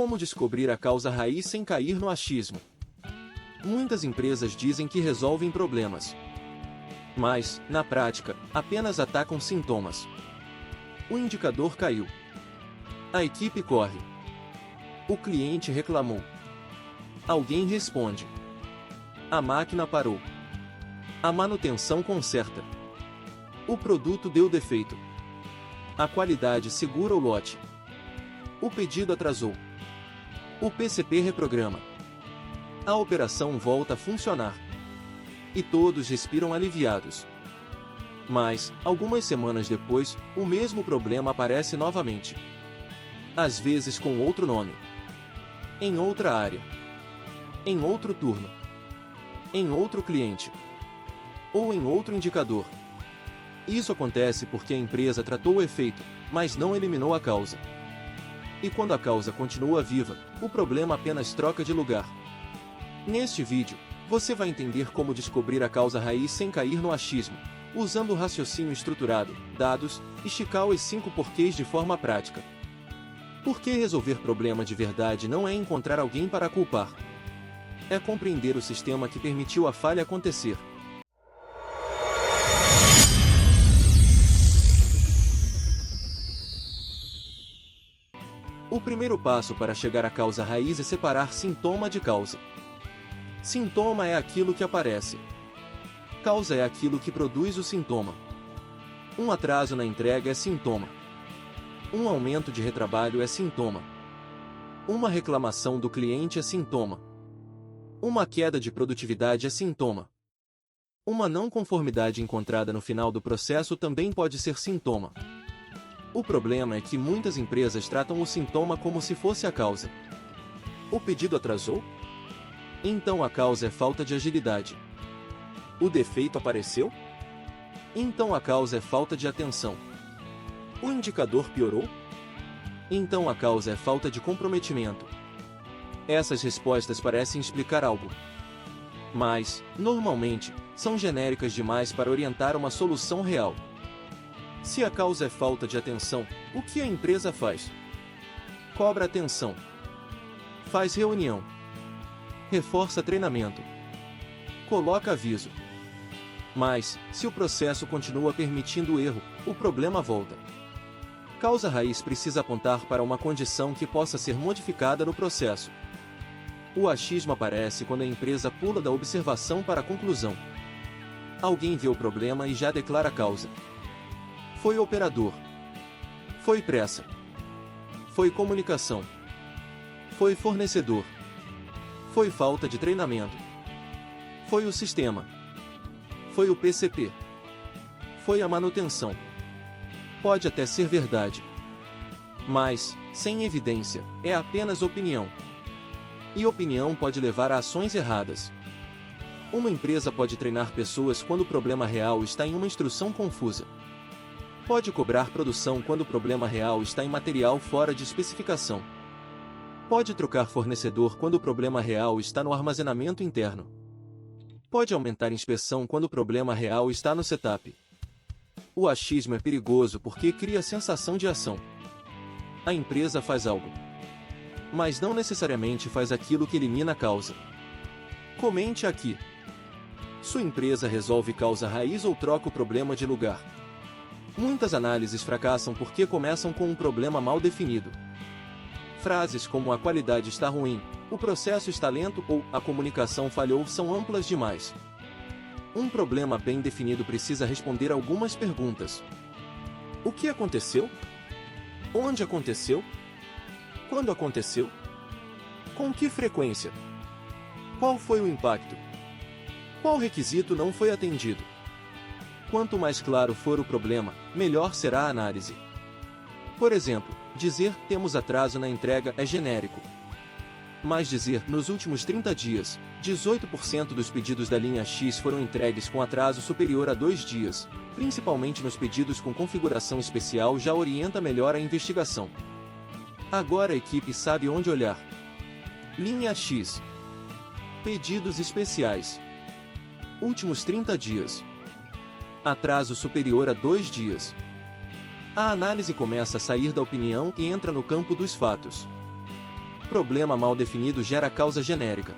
Como descobrir a causa raiz sem cair no achismo? Muitas empresas dizem que resolvem problemas, mas, na prática, apenas atacam sintomas. O indicador caiu. A equipe corre. O cliente reclamou. Alguém responde. A máquina parou. A manutenção conserta. O produto deu defeito. A qualidade segura o lote. O pedido atrasou. O PCP reprograma. A operação volta a funcionar. E todos respiram aliviados. Mas, algumas semanas depois, o mesmo problema aparece novamente. Às vezes com outro nome. Em outra área. Em outro turno. Em outro cliente. Ou em outro indicador. Isso acontece porque a empresa tratou o efeito, mas não eliminou a causa. E quando a causa continua viva, o problema apenas troca de lugar. Neste vídeo, você vai entender como descobrir a causa raiz sem cair no achismo, usando o raciocínio estruturado, dados, e esticar os 5 porquês de forma prática. Por que resolver problema de verdade não é encontrar alguém para culpar? É compreender o sistema que permitiu a falha acontecer. O primeiro passo para chegar à causa raiz é separar sintoma de causa. Sintoma é aquilo que aparece. Causa é aquilo que produz o sintoma. Um atraso na entrega é sintoma. Um aumento de retrabalho é sintoma. Uma reclamação do cliente é sintoma. Uma queda de produtividade é sintoma. Uma não conformidade encontrada no final do processo também pode ser sintoma. O problema é que muitas empresas tratam o sintoma como se fosse a causa. O pedido atrasou? Então a causa é falta de agilidade. O defeito apareceu? Então a causa é falta de atenção. O indicador piorou? Então a causa é falta de comprometimento. Essas respostas parecem explicar algo, mas, normalmente, são genéricas demais para orientar uma solução real. Se a causa é falta de atenção, o que a empresa faz? Cobra atenção. Faz reunião. Reforça treinamento. Coloca aviso. Mas, se o processo continua permitindo o erro, o problema volta. Causa raiz precisa apontar para uma condição que possa ser modificada no processo. O achismo aparece quando a empresa pula da observação para a conclusão. Alguém vê o problema e já declara a causa. Foi o operador. Foi pressa. Foi comunicação. Foi fornecedor. Foi falta de treinamento. Foi o sistema. Foi o PCP. Foi a manutenção. Pode até ser verdade. Mas, sem evidência, é apenas opinião. E opinião pode levar a ações erradas. Uma empresa pode treinar pessoas quando o problema real está em uma instrução confusa. Pode cobrar produção quando o problema real está em material fora de especificação. Pode trocar fornecedor quando o problema real está no armazenamento interno. Pode aumentar inspeção quando o problema real está no setup. O achismo é perigoso porque cria sensação de ação. A empresa faz algo, mas não necessariamente faz aquilo que elimina a causa. Comente aqui. Sua empresa resolve causa raiz ou troca o problema de lugar? Muitas análises fracassam porque começam com um problema mal definido. Frases como a qualidade está ruim, o processo está lento ou a comunicação falhou são amplas demais. Um problema bem definido precisa responder algumas perguntas. O que aconteceu? Onde aconteceu? Quando aconteceu? Com que frequência? Qual foi o impacto? Qual requisito não foi atendido? Quanto mais claro for o problema, melhor será a análise. Por exemplo, dizer "temos atraso na entrega" é genérico. Mas dizer "nos últimos 30 dias, 18% dos pedidos da linha X foram entregues com atraso superior a 2 dias", principalmente nos pedidos com configuração especial, já orienta melhor a investigação. Agora a equipe sabe onde olhar. Linha X. Pedidos especiais. Últimos 30 dias. Atraso superior a 2 dias. A análise começa a sair da opinião e entra no campo dos fatos. Problema mal definido gera causa genérica.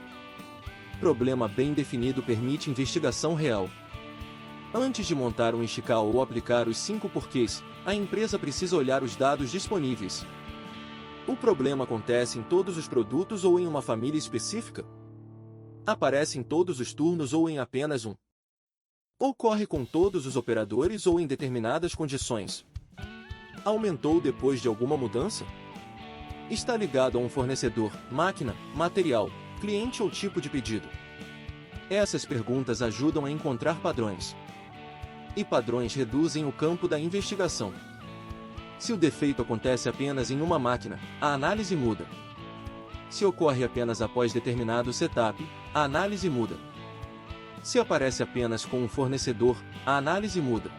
Problema bem definido permite investigação real. Antes de montar um Ishikawa ou aplicar os 5 porquês, a empresa precisa olhar os dados disponíveis. O problema acontece em todos os produtos ou em uma família específica? Aparece em todos os turnos ou em apenas um? Ocorre com todos os operadores ou em determinadas condições? Aumentou depois de alguma mudança? Está ligado a um fornecedor, máquina, material, cliente ou tipo de pedido? Essas perguntas ajudam a encontrar padrões. E padrões reduzem o campo da investigação. Se o defeito acontece apenas em uma máquina, a análise muda. Se ocorre apenas após determinado setup, a análise muda. Se aparece apenas com um fornecedor, a análise muda.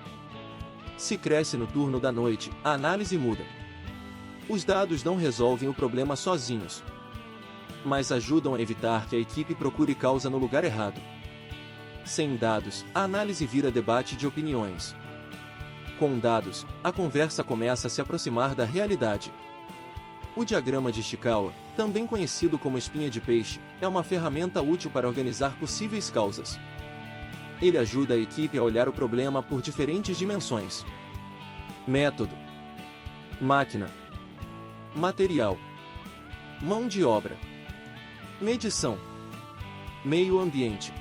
Se cresce no turno da noite, a análise muda. Os dados não resolvem o problema sozinhos, mas ajudam a evitar que a equipe procure causa no lugar errado. Sem dados, a análise vira debate de opiniões. Com dados, a conversa começa a se aproximar da realidade. O diagrama de Ishikawa, também conhecido como espinha de peixe, é uma ferramenta útil para organizar possíveis causas. Ele ajuda a equipe a olhar o problema por diferentes dimensões: método, máquina, material, mão de obra, medição, meio ambiente.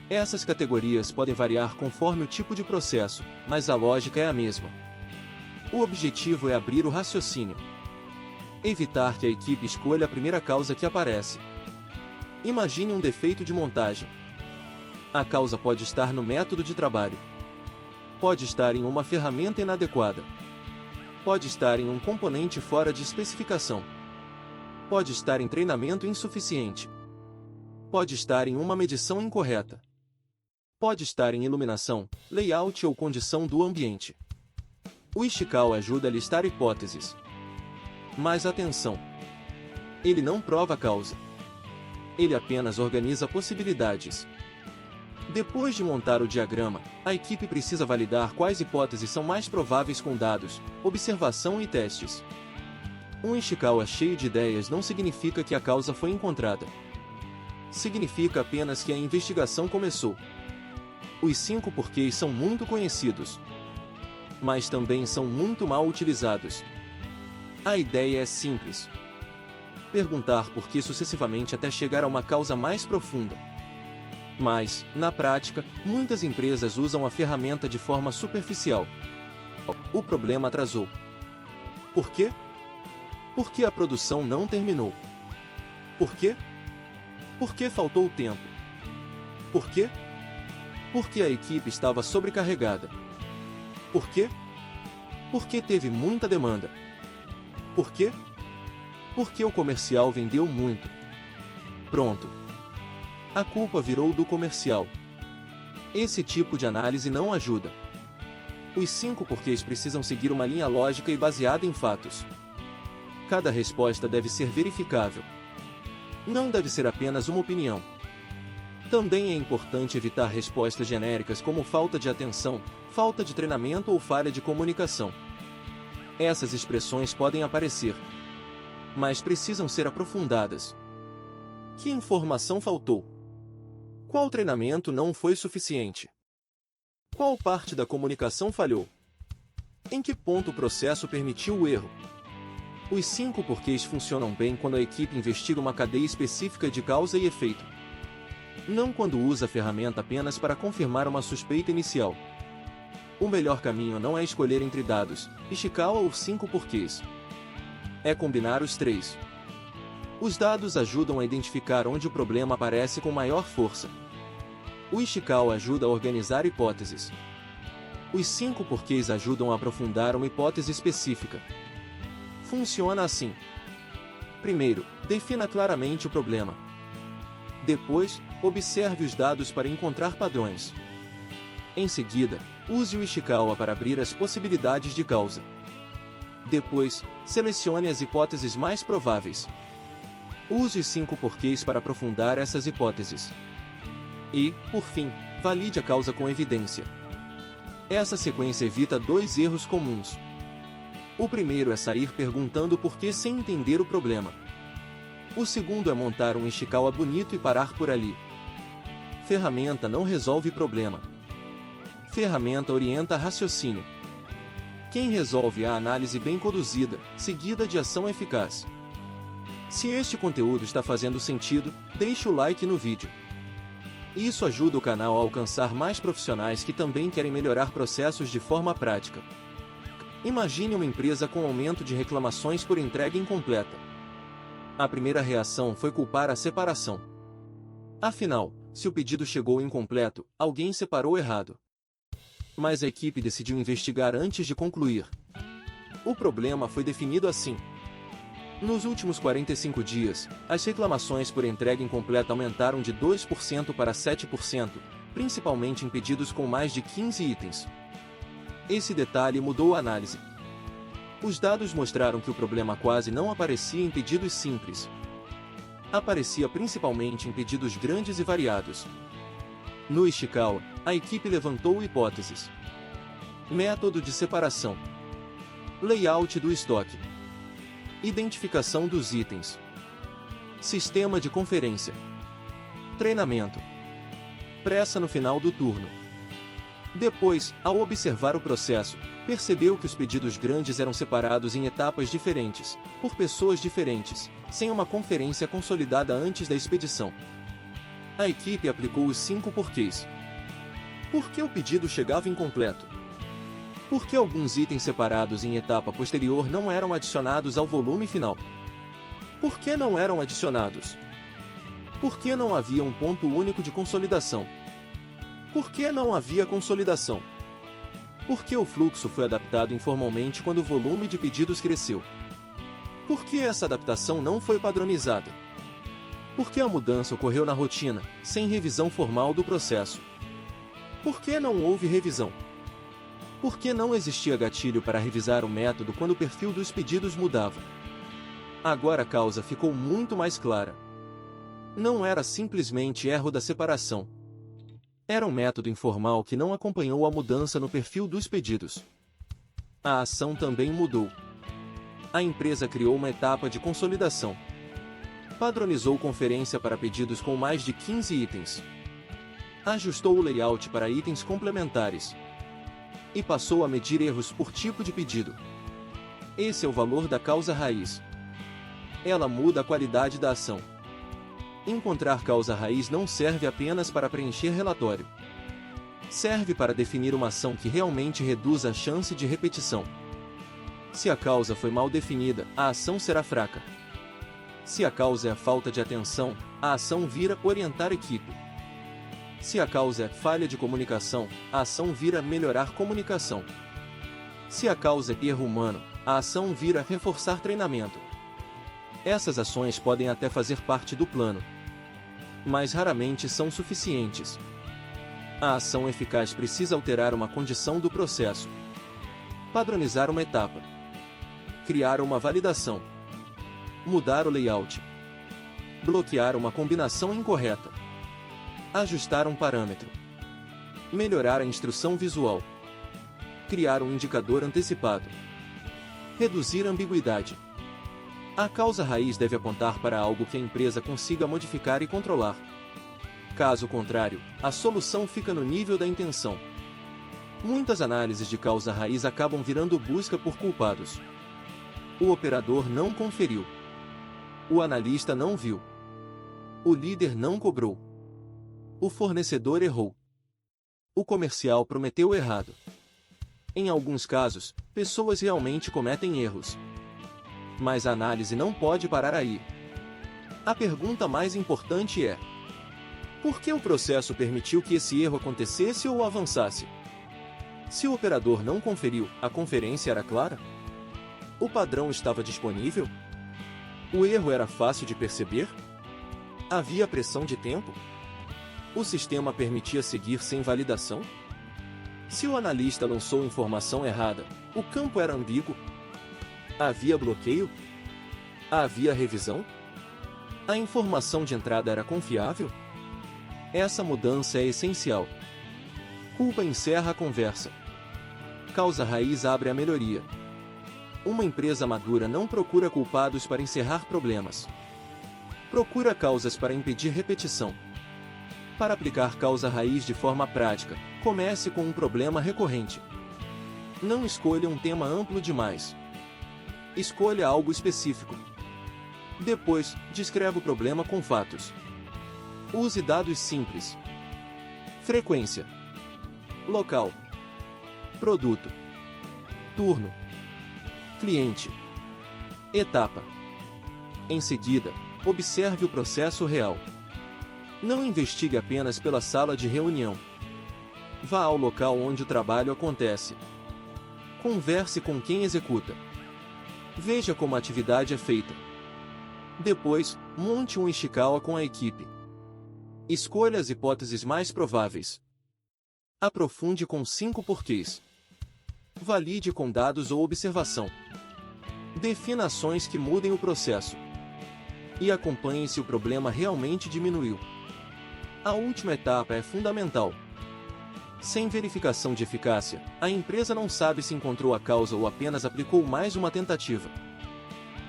Essas categorias podem variar conforme o tipo de processo, mas a lógica é a mesma. O objetivo é abrir o raciocínio. Evitar que a equipe escolha a primeira causa que aparece. Imagine um defeito de montagem. A causa pode estar no método de trabalho. Pode estar em uma ferramenta inadequada. Pode estar em um componente fora de especificação. Pode estar em treinamento insuficiente. Pode estar em uma medição incorreta. Pode estar em iluminação, layout ou condição do ambiente. O Ishikawa ajuda a listar hipóteses. Mas atenção! Ele não prova a causa. Ele apenas organiza possibilidades. Depois de montar o diagrama, a equipe precisa validar quais hipóteses são mais prováveis com dados, observação e testes. Um Ishikawa cheio de ideias não significa que a causa foi encontrada. Significa apenas que a investigação começou. Os 5 porquês são muito conhecidos, mas também são muito mal utilizados. A ideia é simples: perguntar por que sucessivamente até chegar a uma causa mais profunda. Mas, na prática, muitas empresas usam a ferramenta de forma superficial. O problema atrasou. Por quê? Porque a produção não terminou. Por quê? Porque faltou tempo. Por quê? Porque a equipe estava sobrecarregada. Por quê? Porque teve muita demanda. Por quê? Porque o comercial vendeu muito. Pronto. A culpa virou do comercial. Esse tipo de análise não ajuda. Os 5 porquês precisam seguir uma linha lógica e baseada em fatos. Cada resposta deve ser verificável. Não deve ser apenas uma opinião. Também é importante evitar respostas genéricas como falta de atenção, falta de treinamento ou falha de comunicação. Essas expressões podem aparecer, mas precisam ser aprofundadas. Que informação faltou? Qual treinamento não foi suficiente? Qual parte da comunicação falhou? Em que ponto o processo permitiu o erro? Os 5 porquês funcionam bem quando a equipe investiga uma cadeia específica de causa e efeito. Não quando usa a ferramenta apenas para confirmar uma suspeita inicial. O melhor caminho não é escolher entre dados, Ishikawa ou 5 porquês. É combinar os 3. Os dados ajudam a identificar onde o problema aparece com maior força. O Ishikawa ajuda a organizar hipóteses. Os 5 porquês ajudam a aprofundar uma hipótese específica. Funciona assim. Primeiro, defina claramente o problema. Depois, observe os dados para encontrar padrões. Em seguida, use o Ishikawa para abrir as possibilidades de causa. Depois, selecione as hipóteses mais prováveis. Use os 5 porquês para aprofundar essas hipóteses. E, por fim, valide a causa com evidência. Essa sequência evita 2 erros comuns. O primeiro é sair perguntando por que sem entender o problema. O segundo é montar um Ishikawa bonito e parar por ali. Ferramenta não resolve problema. Ferramenta orienta raciocínio. Quem resolve a análise bem conduzida, seguida de ação eficaz. Se este conteúdo está fazendo sentido, deixe o like no vídeo. Isso ajuda o canal a alcançar mais profissionais que também querem melhorar processos de forma prática. Imagine uma empresa com aumento de reclamações por entrega incompleta. A primeira reação foi culpar a separação. Afinal, se o pedido chegou incompleto, alguém separou errado. Mas a equipe decidiu investigar antes de concluir. O problema foi definido assim. Nos últimos 45 dias, as reclamações por entrega incompleta aumentaram de 2% para 7%, principalmente em pedidos com mais de 15 itens. Esse detalhe mudou a análise. Os dados mostraram que o problema quase não aparecia em pedidos simples. Aparecia principalmente em pedidos grandes e variados. No Ishikawa, a equipe levantou hipóteses. Método de separação. Layout do estoque. Identificação dos itens. Sistema de conferência. Treinamento. Pressa no final do turno. Depois, ao observar o processo, percebeu que os pedidos grandes eram separados em etapas diferentes, por pessoas diferentes, sem uma conferência consolidada antes da expedição. A equipe aplicou os 5 porquês. Por que o pedido chegava incompleto? Por que alguns itens separados em etapa posterior não eram adicionados ao volume final? Por que não eram adicionados? Por que não havia um ponto único de consolidação? Por que não havia consolidação? Por que o fluxo foi adaptado informalmente quando o volume de pedidos cresceu? Por que essa adaptação não foi padronizada? Por que a mudança ocorreu na rotina, sem revisão formal do processo? Por que não houve revisão? Por que não existia gatilho para revisar o método quando o perfil dos pedidos mudava? Agora a causa ficou muito mais clara. Não era simplesmente erro da separação. Era um método informal que não acompanhou a mudança no perfil dos pedidos. A ação também mudou. A empresa criou uma etapa de consolidação. Padronizou conferência para pedidos com mais de 15 itens. Ajustou o layout para itens complementares. E passou a medir erros por tipo de pedido. Esse é o valor da causa raiz. Ela muda a qualidade da ação. Encontrar causa raiz não serve apenas para preencher relatório. Serve para definir uma ação que realmente reduza a chance de repetição. Se a causa foi mal definida, a ação será fraca. Se a causa é a falta de atenção, a ação vira orientar equipe. Se a causa é falha de comunicação, a ação vira melhorar comunicação. Se a causa é erro humano, a ação vira reforçar treinamento. Essas ações podem até fazer parte do plano, mas raramente são suficientes. A ação eficaz precisa alterar uma condição do processo, padronizar uma etapa, criar uma validação, mudar o layout, bloquear uma combinação incorreta, ajustar um parâmetro, melhorar a instrução visual, criar um indicador antecipado, reduzir a ambiguidade. A causa raiz deve apontar para algo que a empresa consiga modificar e controlar. Caso contrário, a solução fica no nível da intenção. Muitas análises de causa raiz acabam virando busca por culpados. O operador não conferiu. O analista não viu. O líder não cobrou. O fornecedor errou. O comercial prometeu errado. Em alguns casos, pessoas realmente cometem erros. Mas a análise não pode parar aí. A pergunta mais importante é: por que o processo permitiu que esse erro acontecesse ou avançasse? Se o operador não conferiu, a conferência era clara? O padrão estava disponível? O erro era fácil de perceber? Havia pressão de tempo? O sistema permitia seguir sem validação? Se o analista lançou informação errada, o campo era ambíguo? Havia bloqueio? Havia revisão? A informação de entrada era confiável? Essa mudança é essencial. Culpa encerra a conversa. Causa raiz abre a melhoria. Uma empresa madura não procura culpados para encerrar problemas. Procura causas para impedir repetição. Para aplicar causa raiz de forma prática, comece com um problema recorrente. Não escolha um tema amplo demais. Escolha algo específico. Depois, descreva o problema com fatos. Use dados simples. Frequência. Local. Produto. Turno. Cliente. Etapa. Em seguida, observe o processo real. Não investigue apenas pela sala de reunião. Vá ao local onde o trabalho acontece. Converse com quem executa. Veja como a atividade é feita. Depois, monte um Ishikawa com a equipe. Escolha as hipóteses mais prováveis. Aprofunde com 5 porquês. Valide com dados ou observação. Defina ações que mudem o processo. E acompanhe se o problema realmente diminuiu. A última etapa é fundamental. Sem verificação de eficácia, a empresa não sabe se encontrou a causa ou apenas aplicou mais uma tentativa.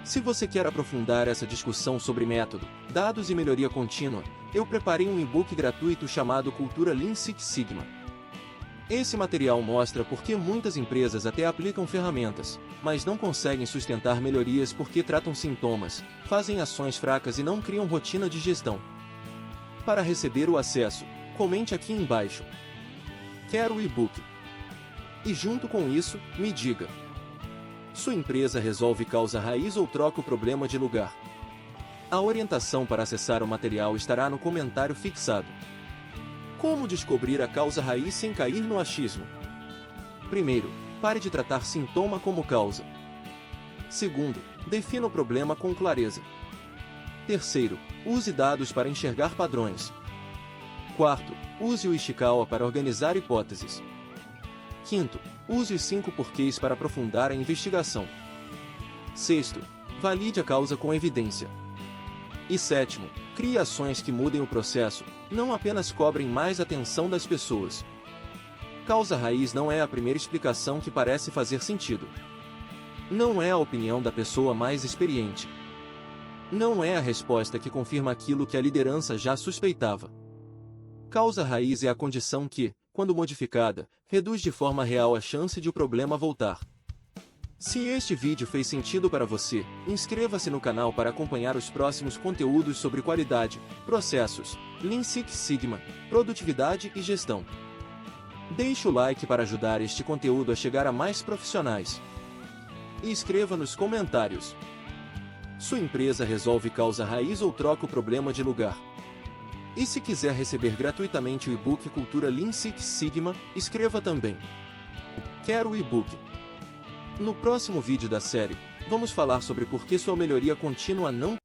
Se você quer aprofundar essa discussão sobre método, dados e melhoria contínua, eu preparei um e-book gratuito chamado Cultura Lean Six Sigma. Esse material mostra por que muitas empresas até aplicam ferramentas, mas não conseguem sustentar melhorias porque tratam sintomas, fazem ações fracas e não criam rotina de gestão. Para receber o acesso, comente aqui embaixo. Quero o e-book. E junto com isso, me diga: sua empresa resolve causa raiz ou troca o problema de lugar? A orientação para acessar o material estará no comentário fixado. Como descobrir a causa raiz sem cair no achismo? Primeiro, pare de tratar sintoma como causa. Segundo, defina o problema com clareza. Terceiro, use dados para enxergar padrões. Quarto, use o Ishikawa para organizar hipóteses. Quinto, use os 5 porquês para aprofundar a investigação. Sexto, valide a causa com evidência. E sétimo, crie ações que mudem o processo, não apenas cobrem mais atenção das pessoas. Causa raiz não é a primeira explicação que parece fazer sentido. Não é a opinião da pessoa mais experiente. Não é a resposta que confirma aquilo que a liderança já suspeitava. Causa raiz é a condição que, quando modificada, reduz de forma real a chance de o problema voltar. Se este vídeo fez sentido para você, inscreva-se no canal para acompanhar os próximos conteúdos sobre qualidade, processos, Lean Six Sigma, produtividade e gestão. Deixe o like para ajudar este conteúdo a chegar a mais profissionais. E escreva nos comentários: sua empresa resolve causa raiz ou troca o problema de lugar? E se quiser receber gratuitamente o e-book Cultura Lean Six Sigma, escreva também: quero o e-book. No próximo vídeo da série, vamos falar sobre por que sua melhoria contínua não